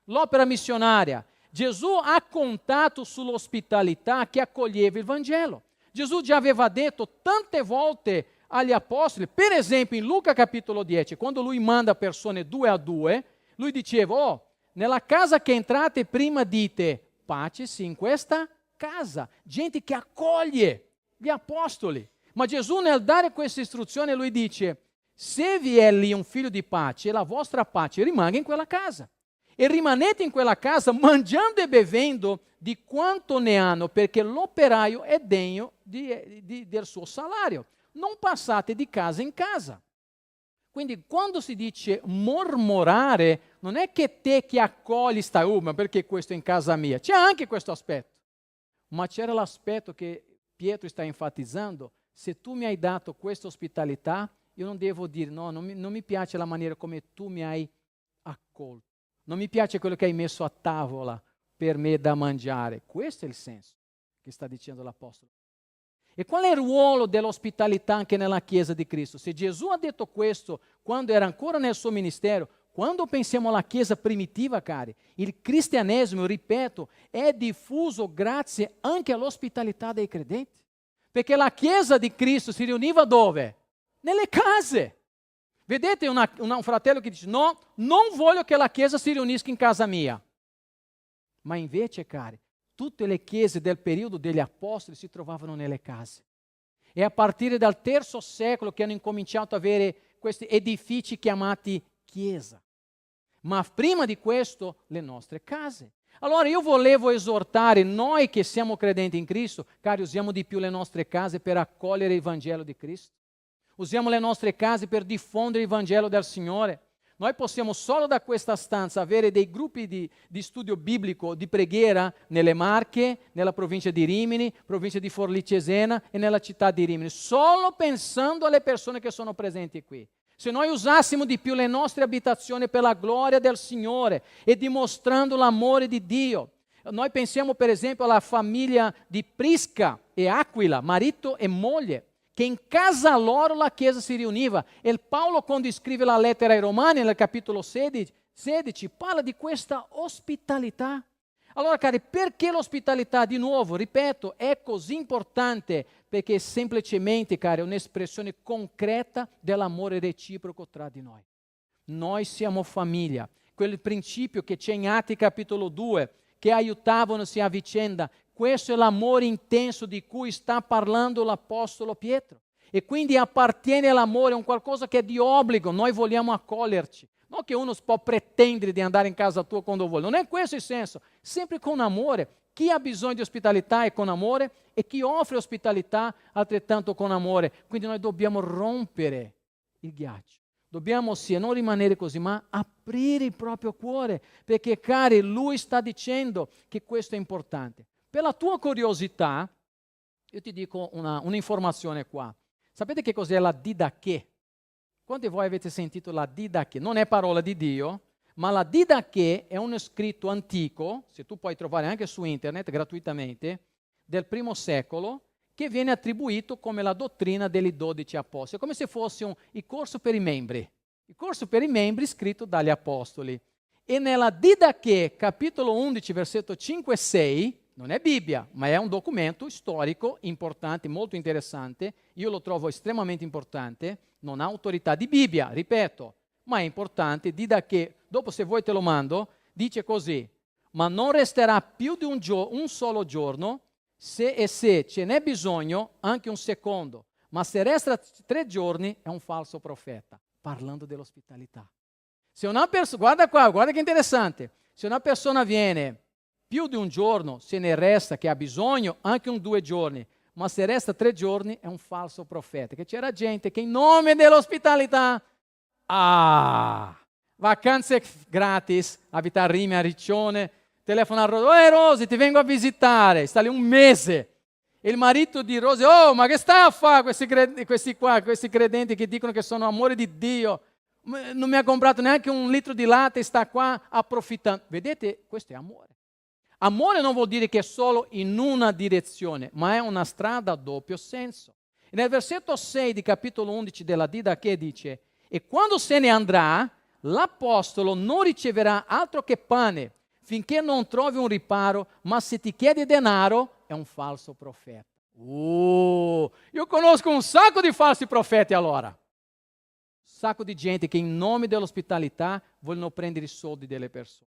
L'opera missionaria. Gesù ha contato sull'ospitalità che accoglieva il Vangelo. Gesù già aveva detto tante volte agli apostoli, per esempio in Luca capitolo 10, quando lui manda persone 2 a 2, lui diceva, nella casa che entrate prima dite, pace sia in questa casa. Gente che accoglie gli apostoli. Ma Gesù nel dare questa istruzione lui dice, se vi è lì un figlio di pace, la vostra pace rimanga in quella casa. E rimanete in quella casa mangiando e bevendo di quanto ne hanno, perché l'operaio è degno del suo salario. Non passate di casa in casa. Quindi quando si dice mormorare, non è che te che accogli stai, ma perché questo è in casa mia? C'è anche questo aspetto. Ma c'era l'aspetto che Pietro sta enfatizzando. Se tu mi hai dato questa ospitalità, io non devo dire, no, non mi piace la maniera come tu mi hai accolto. Non mi piace quello che hai messo a tavola per me da mangiare. Questo è il senso che sta dicendo l'Apostolo. E qual è il ruolo dell'ospitalità anche nella Chiesa di Cristo? Se Gesù ha detto questo quando era ancora nel suo ministero, quando pensiamo alla Chiesa primitiva, cari, il cristianesimo, ripeto, è diffuso grazie anche all'ospitalità dei credenti. Perché la Chiesa di Cristo si riuniva dove? Nelle case. Vedete un fratello che dice, no, non voglio che la Chiesa si riunisca in casa mia. Ma invece, cari, tutte le chiese del periodo degli apostoli si trovavano nelle case. E a partire dal III secolo che hanno incominciato ad avere questi edifici chiamati chiesa. Ma prima di questo, le nostre case. Allora io volevo esortare noi che siamo credenti in Cristo, cari, usiamo di più le nostre case per accogliere il Vangelo di Cristo. Usiamo le nostre case per diffondere il Vangelo del Signore. Noi possiamo solo da questa stanza avere dei gruppi di studio biblico, di preghiera nelle Marche, nella provincia di Rimini, provincia di Forlì Cesena e nella città di Rimini, solo pensando alle persone che sono presenti qui. Se noi usassimo di più le nostre abitazioni per la gloria del Signore e dimostrando l'amore di Dio. Noi pensiamo per esempio alla famiglia di Prisca e Aquila, marito e moglie, che in casa loro la Chiesa si riuniva. E Paolo, quando scrive la lettera ai Romani, nel capitolo 16, parla di questa ospitalità. Allora, cari, perché l'ospitalità, di nuovo, ripeto, è così importante? Perché semplicemente, cari, è un'espressione concreta dell'amore reciproco tra di noi. Noi siamo famiglia. Quel principio che c'è in Atti capitolo 2, che aiutavano-si a vicenda, questo è l'amore intenso di cui sta parlando l'Apostolo Pietro. E quindi appartiene all'amore, è un qualcosa che è di obbligo, noi vogliamo accoglierci. Non che uno può pretendere di andare in casa tua quando vuole, non è questo il senso, sempre con amore. Chi ha bisogno di ospitalità è con amore e chi offre ospitalità altrettanto con amore. Quindi noi dobbiamo rompere il ghiaccio, Dobbiamo sì, non rimanere così, ma aprire il proprio cuore, perché cari, lui sta dicendo che questo è importante. Per la tua curiosità, io ti dico un'informazione qua. Sapete che cos'è la didache? Quanti di voi avete sentito la didache? Non è parola di Dio, ma la didache è uno scritto antico, se tu puoi trovare anche su internet gratuitamente, del primo secolo, che viene attribuito come la dottrina degli 12 apostoli, come se fosse il corso per i membri. Il corso per i membri scritto dagli apostoli. E nella Didache, capitolo 11, versetto 5 e 6, non è Bibbia, ma è un documento storico importante, molto interessante. Io lo trovo estremamente importante. Non ha autorità di Bibbia, ripeto, ma è importante. Didache, dopo se vuoi te lo mando, dice così: ma non resterà più di un solo giorno, se ce n'è bisogno anche un secondo, ma se resta 3 giorni è un falso profeta, parlando dell'ospitalità. Se una persona, guarda qua, guarda che interessante, se una persona viene più di un giorno, se ne resta che ha bisogno anche 2 giorni, ma se resta 3 giorni è un falso profeta. Che c'era gente che in nome dell'ospitalità, vacanze gratis, abitare a Rimini, a Riccione, telefona a Rosy, Rosy, ti vengo a visitare, sta lì 1 mese. E il marito di Rosy, ma che stai a fare questi credenti che dicono che sono amore di Dio? Non mi ha comprato neanche 1 litro di latte e sta qua approfittando. Vedete, questo è amore. Amore non vuol dire che è solo in una direzione, ma è una strada a doppio senso. E nel versetto 6 di capitolo 11 della Didache dice: e quando se ne andrà, l'apostolo non riceverà altro che pane, finché non trovi un riparo, ma se ti chiede denaro è un falso profeta. Io conosco un sacco di falsi profeti allora. Un sacco di gente che in nome dell'ospitalità vogliono prendere i soldi delle persone.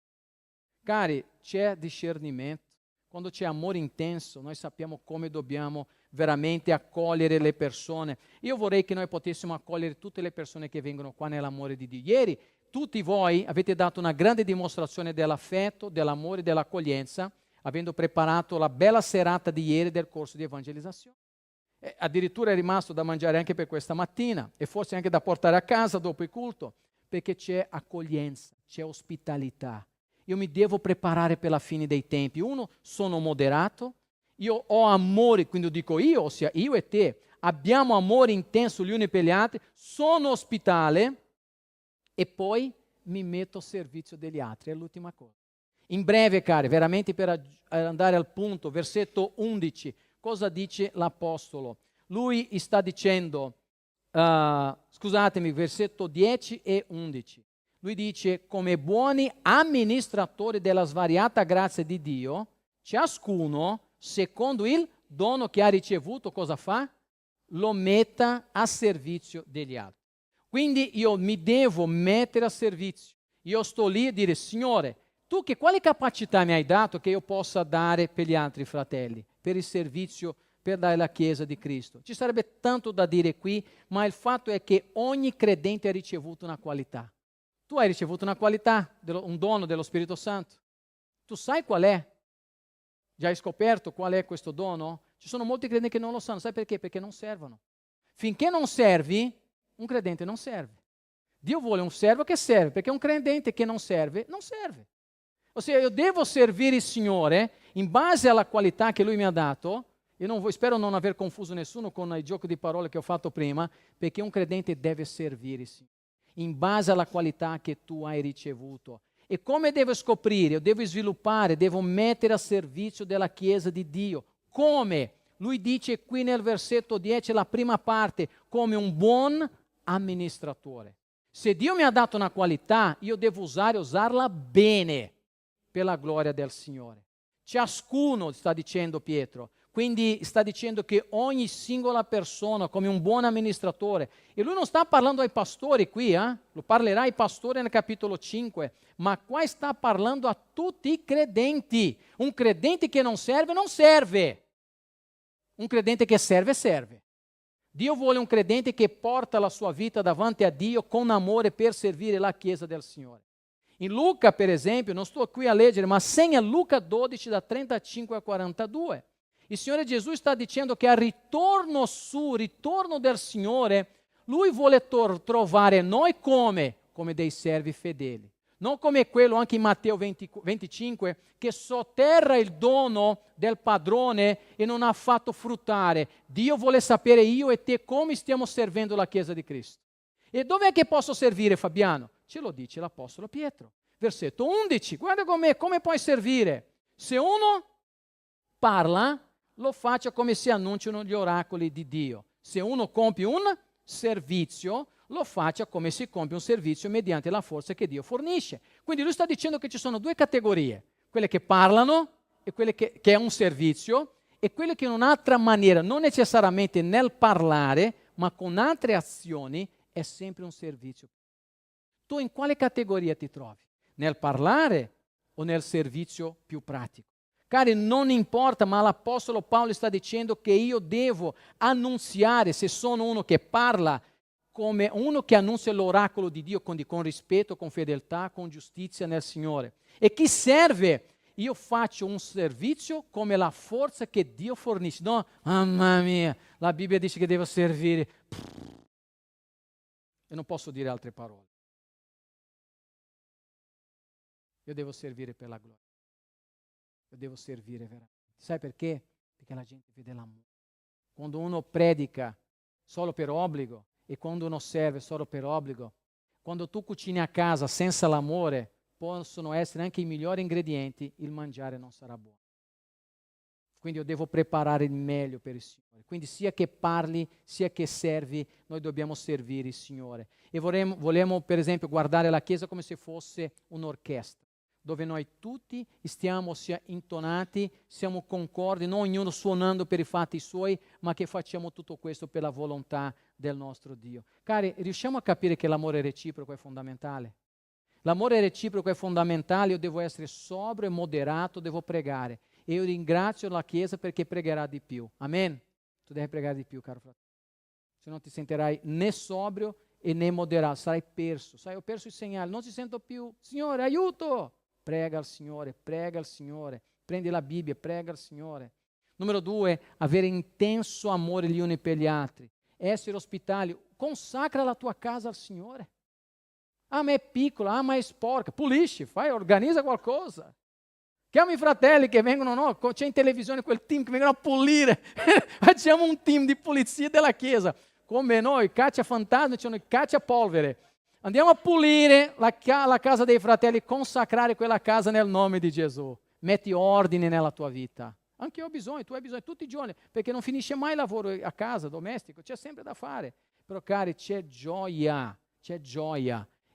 Cari, c'è discernimento. Quando c'è amore intenso, noi sappiamo come dobbiamo veramente accogliere le persone. Io vorrei che noi potessimo accogliere tutte le persone che vengono qua nell'amore di Dio. Ieri tutti voi avete dato una grande dimostrazione dell'affetto, dell'amore, dell'accoglienza, avendo preparato la bella serata di ieri del corso di evangelizzazione. Addirittura è rimasto da mangiare anche per questa mattina e forse anche da portare a casa dopo il culto, perché c'è accoglienza, c'è ospitalità. Io mi devo preparare per la fine dei tempi. Uno, sono moderato, io ho amore, quindi dico io, ossia io e te, abbiamo amore intenso gli uni per gli altri, sono ospitale e poi mi metto a servizio degli altri, è l'ultima cosa. In breve, cari, veramente per andare al punto, versetto 11, cosa dice l'Apostolo? Lui sta dicendo, versetto 10 e 11. Lui dice: come buoni amministratori della svariata grazia di Dio, ciascuno, secondo il dono che ha ricevuto, cosa fa? Lo metta a servizio degli altri. Quindi io mi devo mettere a servizio. Io sto lì a dire: Signore, tu quale capacità mi hai dato che io possa dare per gli altri fratelli, per il servizio, per dare la Chiesa di Cristo? Ci sarebbe tanto da dire qui, ma il fatto è che ogni credente ha ricevuto una qualità. Tu hai ricevuto una qualità, un dono dello Spirito Santo. Tu sai qual è? Già hai scoperto qual è questo dono? Ci sono molti credenti che non lo sanno. Sai perché? Perché non servono. Finché non servi, un credente non serve. Dio vuole un servo che serve, perché un credente che non serve, non serve. Ossia, io devo servire il Signore in base alla qualità che Lui mi ha dato. Io spero non aver confuso nessuno con il gioco di parole che ho fatto prima, perché un credente deve servire il Signore in base alla qualità che tu hai ricevuto. E come devo scoprire? Io devo sviluppare, devo mettere a servizio della Chiesa di Dio. Come? Lui dice qui nel versetto 10, la prima parte, come un buon amministratore. Se Dio mi ha dato una qualità, io devo usarla bene per la gloria del Signore. Ciascuno, sta dicendo Pietro. Quindi sta dicendo che ogni singola persona, come un buon amministratore, e lui non sta parlando ai pastori qui, lo parlerà ai pastori nel capitolo 5, ma qua sta parlando a tutti i credenti. Un credente che non serve, non serve. Un credente che serve, serve. Dio vuole un credente che porta la sua vita davanti a Dio con amore per servire la Chiesa del Signore. In Luca, per esempio, non sto qui a leggere, ma segna Luca 12 da 35 a 42. Il Signore Gesù sta dicendo che al ritorno del Signore, Lui vuole trovare noi come dei servi fedeli. Non come quello anche in Matteo 25 che sotterra il dono del padrone e non ha fatto fruttare. Dio vuole sapere io e te come stiamo servendo la Chiesa di Cristo. E dov'è che posso servire, Fabiano? Ce lo dice l'Apostolo Pietro. Versetto 11, guarda come puoi servire. Se uno parla, lo faccia come si annunciano gli oracoli di Dio. Se uno compie un servizio, lo faccia come si compie un servizio mediante la forza che Dio fornisce. Quindi lui sta dicendo che ci sono due categorie, quelle che parlano e quelle che è un servizio, e quelle che in un'altra maniera, non necessariamente nel parlare, ma con altre azioni, è sempre un servizio. Tu in quale categoria ti trovi? Nel parlare o nel servizio più pratico? Cari, non importa, ma l'Apostolo Paolo sta dicendo che io devo annunziare, se sono uno che parla, come uno che annuncia l'oracolo di Dio con rispetto, con fedeltà, con giustizia nel Signore. E chi serve, io faccio un servizio come la forza che Dio fornisce. No, mamma mia, la Bibbia dice che devo servire. E non posso dire altre parole. Io devo servire per la gloria. Io devo servire veramente. Sai perché? Perché la gente vede l'amore. Quando uno predica solo per obbligo e quando uno serve solo per obbligo, quando tu cucini a casa senza l'amore, possono essere anche i migliori ingredienti, il mangiare non sarà buono. Quindi io devo preparare il meglio per il Signore. Quindi sia che parli, sia che servi, noi dobbiamo servire il Signore. E vogliamo per esempio guardare la Chiesa come se fosse un'orchestra, dove noi tutti stiamo sia intonati, siamo concordi, non ognuno suonando per i fatti suoi, ma che facciamo tutto questo per la volontà del nostro Dio. Cari, riusciamo a capire che l'amore reciproco è fondamentale? L'amore reciproco è fondamentale, io devo essere sobrio e moderato, devo pregare. E io ringrazio la Chiesa perché pregherà di più. Amen? Tu devi pregare di più, caro fratello. Se no ti sentirai né sobrio e né moderato, sarai perso. Sai, ho perso i segnali, non ti sento più. Signore, aiuto! Prega al Signore, prendi la Bibbia, prega al Signore. Numero 2, avere intenso amore gli uni per gli altri. Essere ospitali, consacra la tua casa al Signore. Ah, ma è piccola, ah, ma è sporca, pulisci, organizza qualcosa. Chiama i fratelli che vengono, no? C'è in televisione quel team che vengono a pulire. Facciamo un team di pulizia della Chiesa. Come noi, caccia fantasmi, c'è noi caccia polvere. Andiamo a pulire la casa dei fratelli, consacrare quella casa nel nome di Gesù. Metti ordine nella tua vita. Anche io ho bisogno, tu hai bisogno tutti i giorni, perché non finisce mai il lavoro a casa, domestico, c'è sempre da fare. Però cari, c'è gioia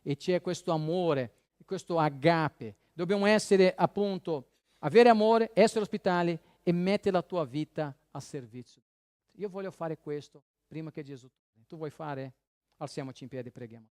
e c'è questo amore, questo agape. Dobbiamo essere appunto, avere amore, essere ospitali e mettere la tua vita a servizio. Io voglio fare questo prima che Gesù torni. Tu vuoi fare? Alziamoci in piedi e preghiamo.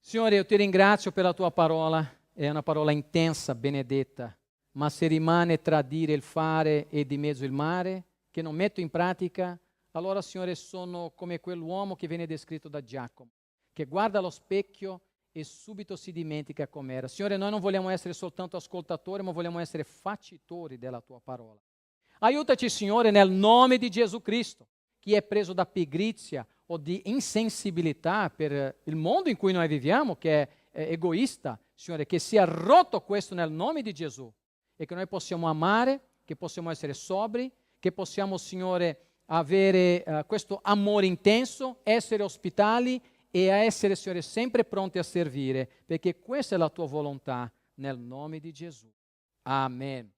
Signore, io ti ringrazio per la tua parola, è una parola intensa, benedetta, ma se rimane tra dire e il fare e di mezzo il mare, che non metto in pratica, allora, Signore, sono come quell'uomo che viene descritto da Giacomo, che guarda allo specchio e subito si dimentica com'era. Signore, noi non vogliamo essere soltanto ascoltatori, ma vogliamo essere facitori della tua parola. Aiutaci, Signore, nel nome di Gesù Cristo. Chi è preso da pigrizia o di insensibilità per il mondo in cui noi viviamo, che è egoista, Signore, che sia rotto questo nel nome di Gesù e che noi possiamo amare, che possiamo essere sobri, che possiamo, Signore, avere questo amore intenso, essere ospitali e a essere, Signore, sempre pronti a servire, perché questa è la tua volontà nel nome di Gesù. Amen.